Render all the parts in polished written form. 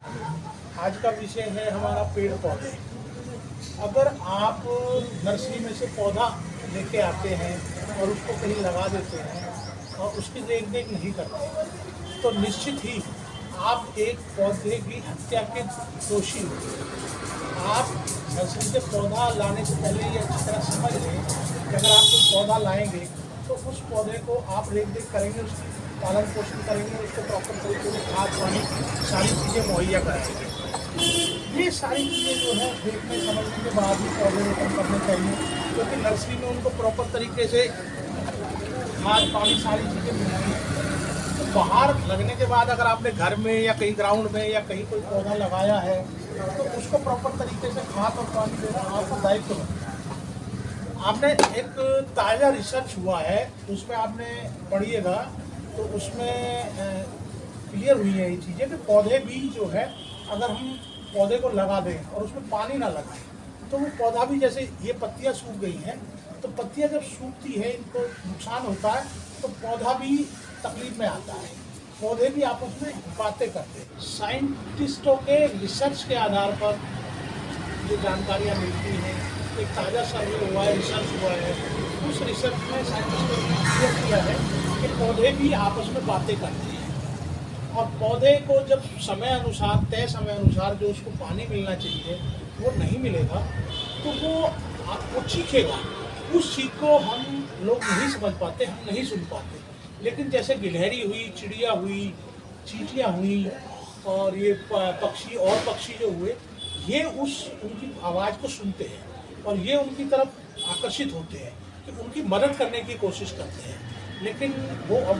आज का विषय है हमारा पेड़ पौधे। अगर आप नर्सरी में से पौधा लेके आते हैं और उसको कहीं लगा देते हैं और उसकी देख रेख नहीं करते, तो निश्चित ही आप एक पौधे की हत्या के दोषी हो। आप नर्सरी से पौधा लाने से पहले ये अच्छी तरह समझ लें कि अगर आप कोई पौधा लाएंगे तो उस पौधे को आप रेख देख करेंगे, उसकी पालन पोषण करेंगे, उसको प्रॉपर तरीके से खाद पानी सारी चीज़ें मुहैया कराएंगे। ये सारी चीज़ें जो है देखने समझने के बाद ही पौधे रोपण करने चाहिए, क्योंकि नर्सरी में उनको प्रॉपर तरीके से खाद पानी सारी चीज़ें मिलती हैं। तो बाहर लगने के बाद अगर आपने घर में या कहीं ग्राउंड में या कहीं कोई पौधा लगाया है तो उसको प्रॉपर तरीके से खाद और पानी देना आपका दायित्व बनता है। आपने एक ताज़ा रिसर्च हुआ है, उसमें आपने पढ़िएगा तो उसमें क्लियर हुई है ये चीज़ें कि पौधे भी जो है अगर हम पौधे को लगा दें और उसमें पानी ना लगाएं तो वो पौधा भी, जैसे ये पत्तियां सूख गई हैं तो पत्तियां जब सूखती है इनको नुकसान होता है तो पौधा भी तकलीफ में आता है, पौधे भी आपस में बातें करते हैं। साइंटिस्टों के रिसर्च के आधार पर जो जानकारियाँ मिलती हैं, एक ताज़ा सर्वे हुआ है, रिसर्च हुआ है, उस रिसर्च में साइंटिस्टों ने क्लियर किया है कि पौधे भी आपस में बातें करते हैं और पौधे को जब समय अनुसार, तय समय अनुसार जो उसको पानी मिलना चाहिए वो नहीं मिलेगा तो वो चीखेगा। उस चीख को हम लोग नहीं समझ पाते, हम नहीं सुन पाते, लेकिन जैसे गिलहरी हुई, चिड़िया हुई, चींटियाँ हुई और ये पक्षी जो हुए, ये उनकी आवाज़ को सुनते हैं और ये उनकी तरफ आकर्षित होते हैं कि उनकी मदद करने की कोशिश करते हैं। लेकिन वो अब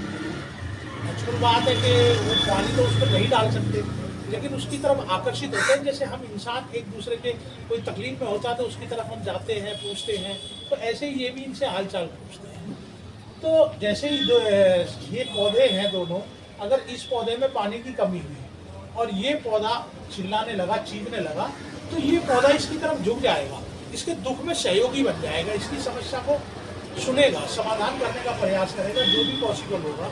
नेचुरल बात है कि वो पानी तो उस पर नहीं डाल सकते, लेकिन उसकी तरफ आकर्षित होते हैं। जैसे हम इंसान एक दूसरे के कोई तकलीफ में होता है तो उसकी तरफ हम जाते हैं, पूछते हैं, तो ऐसे ही ये भी इनसे हालचाल पूछते हैं। तो जैसे ही ये पौधे हैं दोनों, अगर इस पौधे में पानी की कमी हुई और ये पौधा चिल्लाने लगा, चीखने लगा, तो ये पौधा इसकी तरफ झुक जाएगा, इसके दुख में सहयोगी बन जाएगा, इसकी समस्या को सुनेगा, समाधान करने का प्रयास करेगा जो भी पॉसिबल होगा।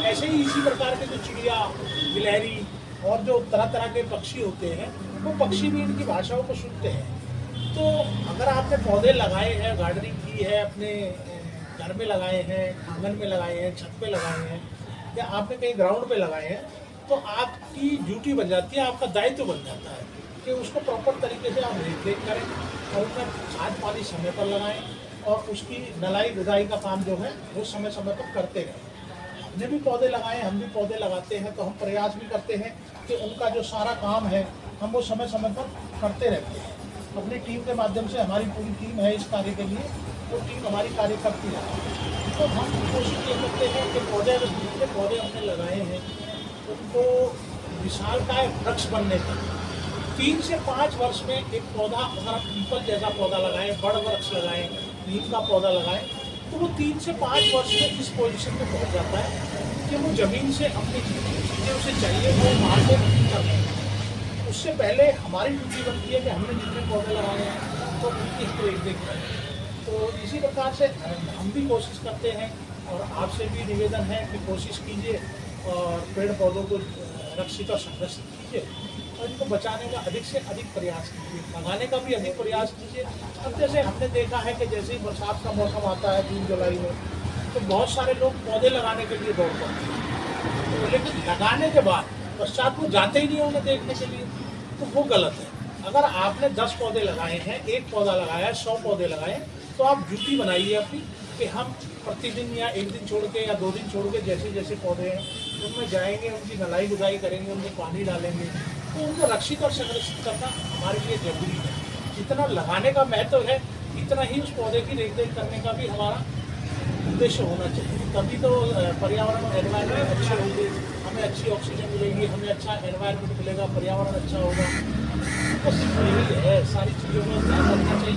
ऐसे ही इसी प्रकार के जो चिड़िया, गिलहरी और जो तरह तरह के पक्षी होते हैं, वो पक्षी भी इनकी भाषाओं को सुनते हैं। तो अगर आपने पौधे लगाए हैं, गार्डनिंग की है, अपने घर में लगाए हैं, आंगन में लगाए हैं, छत पे लगाए हैं या आपने कहीं ग्राउंड पे लगाए हैं, तो आपकी ड्यूटी बन जाती है, आपका दायित्व बन जाता है कि उसको प्रॉपर तरीके से आप देख करें और उसमें खाद पानी समय पर लगाएं और उसकी नलाई गुदाई का काम जो है वो समय समय पर करते रहें। हमने भी पौधे लगाए, हम भी पौधे लगाते हैं, तो हम प्रयास भी करते हैं कि उनका जो सारा काम है हम वो समय समय पर करते रहते हैं। अपनी टीम के माध्यम से, हमारी पूरी टीम है इस कार्य के लिए, वो टीम हमारी कार्य करती है। तो हम कोशिश ये करते हैं कि जितने पौधे हमने लगाए हैं उनको विशालकाय वृक्ष बनने तक 3 से 5 वर्ष में एक पौधा, अगर आप पीपल जैसा पौधा लगाएं, बड़ वृक्ष लगाएं, नीम का पौधा लगाएं, तो वो 3 से 5 वर्ष में इस पोजीशन पे पहुंच जाता है कि वो ज़मीन से अपनी चीज़ें उसे चाहिए वो वहाँ से कर रहे हैं। उससे पहले हमारी ड्यूटी बनती है कि हमने जितने पौधे लगाए हैं तो उनकी देख रेख करें। तो इसी प्रकार से हम भी कोशिश करते हैं और आपसे भी निवेदन है कि कोशिश कीजिए और पेड़ पौधों को रक्षित और संरक्षित कीजिए और इनको बचाने का अधिक से अधिक प्रयास कीजिए, लगाने का भी अधिक प्रयास कीजिए। अब जैसे हमने देखा है कि जैसे ही बरसात का मौसम आता है जून जुलाई में, तो बहुत सारे लोग पौधे लगाने के लिए दौड़ पड़ते हैं, तो लेकिन लगाने के बाद पश्चात वो जाते ही नहीं उन्हें देखने के लिए, तो वो गलत है। अगर आपने 10 पौधे लगाए हैं, 1 पौधा लगाया है, 100 पौधे लगाए, तो आप ड्यूटी बनाइए अपनी कि हम प्रतिदिन या 1 दिन छोड़ के या 2 दिन छोड़ के जैसे जैसे पौधे हैं उनमें जाएंगे, उनकी नलाई गुदाई करेंगे, उनमें पानी डालेंगे, तो उनको रक्षित और संरक्षित करना हमारे लिए जरूरी है। जितना लगाने का महत्व है इतना ही उस पौधे की देखरेख करने का भी हमारा उद्देश्य होना चाहिए। तभी तो पर्यावरण और एनवायरनमेंट अच्छे होंगे, हमें अच्छी ऑक्सीजन मिलेगी, हमें अच्छा एनवायरनमेंट मिलेगा, पर्यावरण अच्छा होगा। बस यही है, सारी चीज़ों में ध्यान रखना चाहिए।